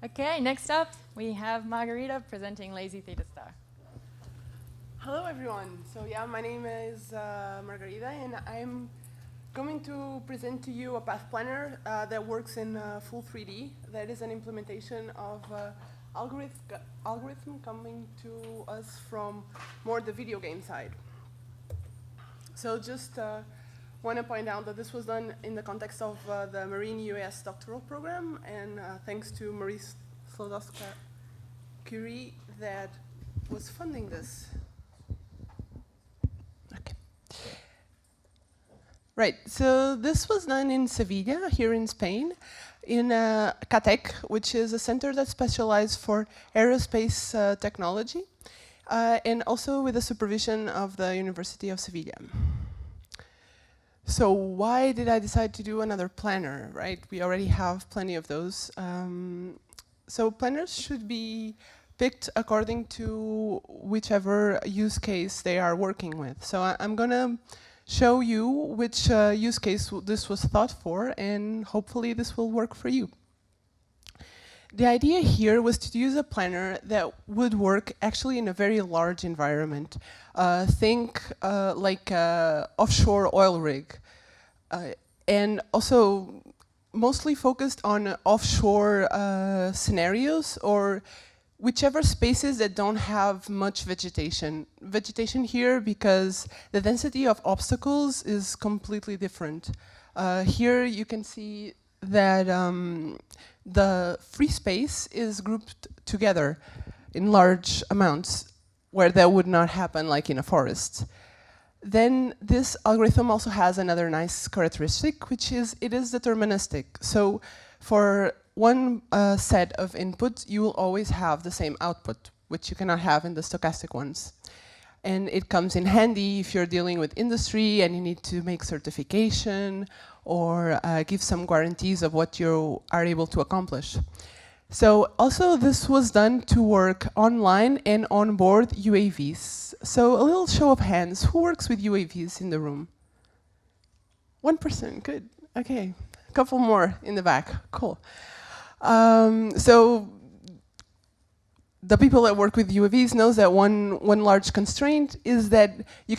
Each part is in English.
Okay, next up, we have Margarita presenting Lazy Theta Star. Hello, everyone. So yeah, my name is Margarita, and I'm going to present to you a path planner that works in full 3D. That is an implementation of algorithm coming to us from more the video game side. So just want to point out that this was done in the context of the Marine UAS doctoral program, and thanks to Marie Skłodowska-Curie that was funding this. Okay. Right, so this was done in Sevilla, here in Spain, in CATEC, which is a center that specializes for aerospace technology, and also with the supervision of the University of Sevilla. So why did I decide to do another planner, right? We already have plenty of those. So planners should be picked according to whichever use case they are working with. So I'm going to show you which use case this was thought for, and hopefully this will work for you. The idea here was to use a planner that would work actually in a very large environment. Think like offshore oil rig. And also mostly focused on offshore scenarios or whichever spaces that don't have much vegetation. Vegetation here because the density of obstacles is completely different. Here you can see that the free space is grouped together in large amounts where that would not happen like in a forest. Then this algorithm also has another nice characteristic, which is it is deterministic. So for one set of inputs, you will always have the same output, which you cannot have in the stochastic ones. And it comes in handy if you're dealing with industry and you need to make certification or give some guarantees of what you are able to accomplish. So also this was done to work online and on board UAVs. So a little show of hands, who works with UAVs in the room? One person, good, okay. A couple more in the back, cool. So the people that work with UAVs knows that one large constraint is that you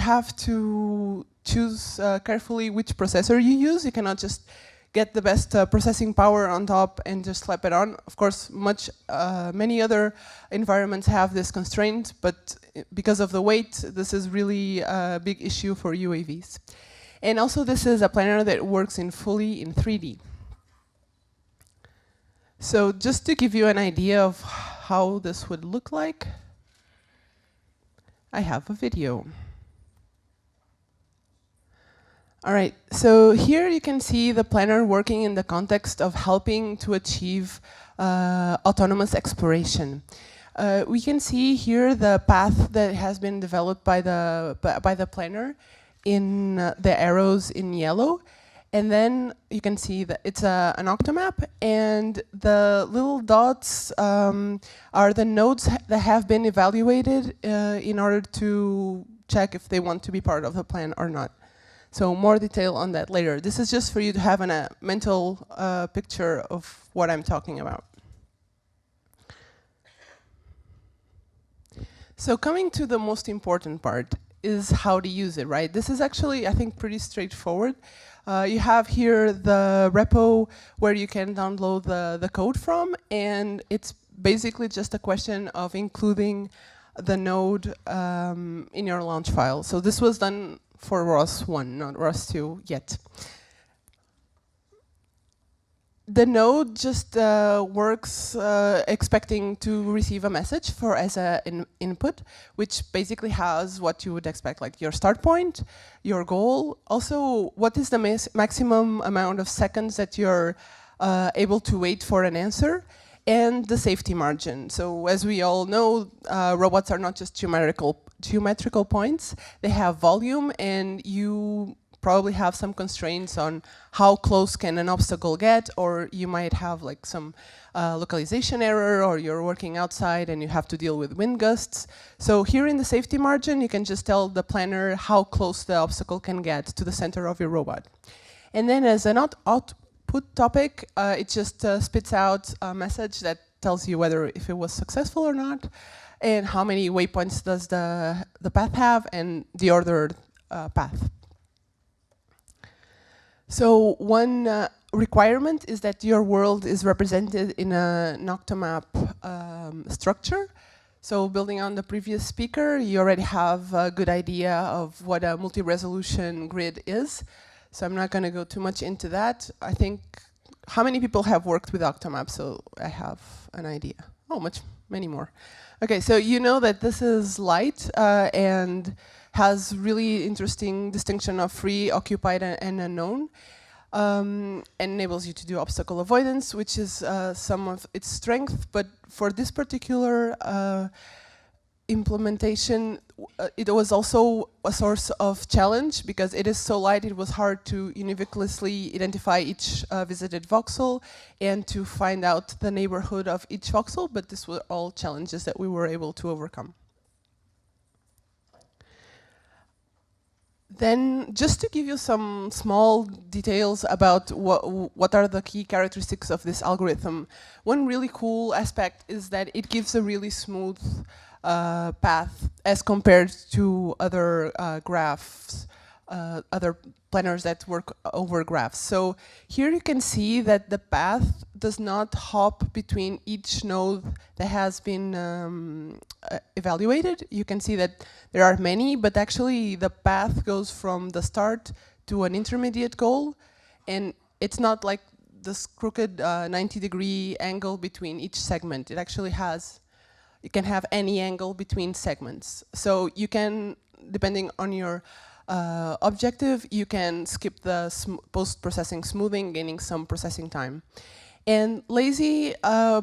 have to choose carefully which processor you use. You cannot just get the best processing power on top and just slap it on. Of course, many other environments have this constraint, but because of the weight, this is really a big issue for UAVs. And also, this is a planner that works fully in 3D. So just to give you an idea of how this would look like, I have a video. All right, so here you can see the planner working in the context of helping to achieve autonomous exploration. We can see here the path that has been developed by the planner in the arrows in yellow. And then you can see that it's an octomap, and the little dots are the nodes that have been evaluated in order to check if they want to be part of the plan or not. So more detail on that later. This is just for you to have a mental picture of what I'm talking about. So coming to the most important part is how to use it, right? This is actually, I think, pretty straightforward. You have here the repo where you can download the code from, and it's basically just a question of including the node in your launch file. So this was done for ROS1, not ROS2 yet. The node just works expecting to receive a message as an input, which basically has what you would expect, like your start point, your goal, also what is the maximum amount of seconds that you're able to wait for an answer, and the safety margin. So as we all know, robots are not just geometrical points, they have volume, and you probably have some constraints on how close can an obstacle get, or you might have like some localization error, or you're working outside and you have to deal with wind gusts. So here in the safety margin, you can just tell the planner how close the obstacle can get to the center of your robot. And then as an input topic. It just spits out a message that tells you whether if it was successful or not, and how many waypoints does the path have, and the ordered path. So one requirement is that your world is represented in an octomap structure. So building on the previous speaker, you already have a good idea of what a multi-resolution grid is. So I'm not going to go too much into that. I think, how many people have worked with octomap? So I have an idea. Oh, many more. Okay, so you know that this is light and has really interesting distinction of free, occupied, and unknown. And enables you to do obstacle avoidance, which is some of its strength. But for this particular implementation, it was also a source of challenge because it is so light, it was hard to univocally identify each visited voxel and to find out the neighborhood of each voxel, but these were all challenges that we were able to overcome. Then, just to give you some small details about what are the key characteristics of this algorithm, one really cool aspect is that it gives a really smooth path as compared to other graphs, other planners that work over graphs. So here you can see that the path does not hop between each node that has been evaluated. You can see that there are many, but actually the path goes from the start to an intermediate goal, and it's not like this crooked 90-degree angle between each segment. It actually has, you can have any angle between segments. So you can, depending on your objective, you can skip the post-processing smoothing, gaining some processing time. And lazy,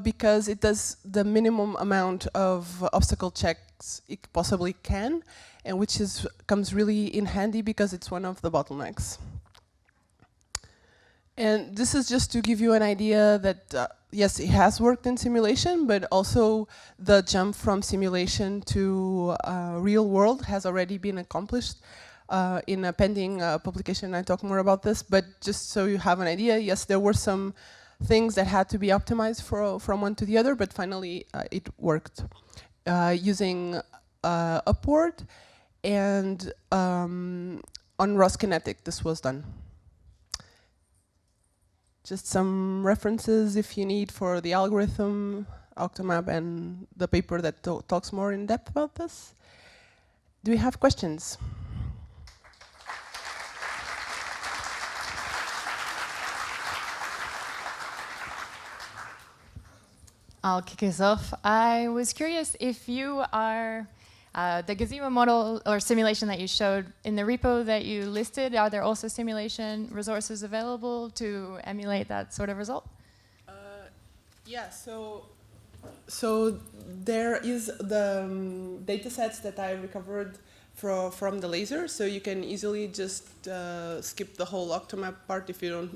because it does the minimum amount of obstacle checks it possibly can, and which comes really in handy because it's one of the bottlenecks. And this is just to give you an idea that, yes, it has worked in simulation, but also the jump from simulation to real world has already been accomplished in a pending publication. I talk more about this, but just so you have an idea, yes, there were some things that had to be optimized from one to the other, but finally it worked. Using Upward and on ROSCon2018 this was done. Just some references if you need for the algorithm, octomap, and the paper that talks more in depth about this. Do we have questions? I'll kick us off. I was curious if you are the gazebo model or simulation that you showed in the repo that you listed, are there also simulation resources available to emulate that sort of result? Yeah, so there is the data sets that I recovered from the laser, so you can easily just skip the whole octomap part if you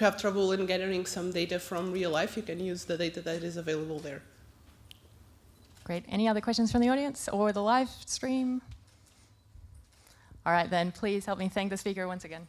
have trouble in gathering some data from real life. You can use the data that is available there. Great. Any other questions from the audience or the live stream? All right, then please help me thank the speaker once again.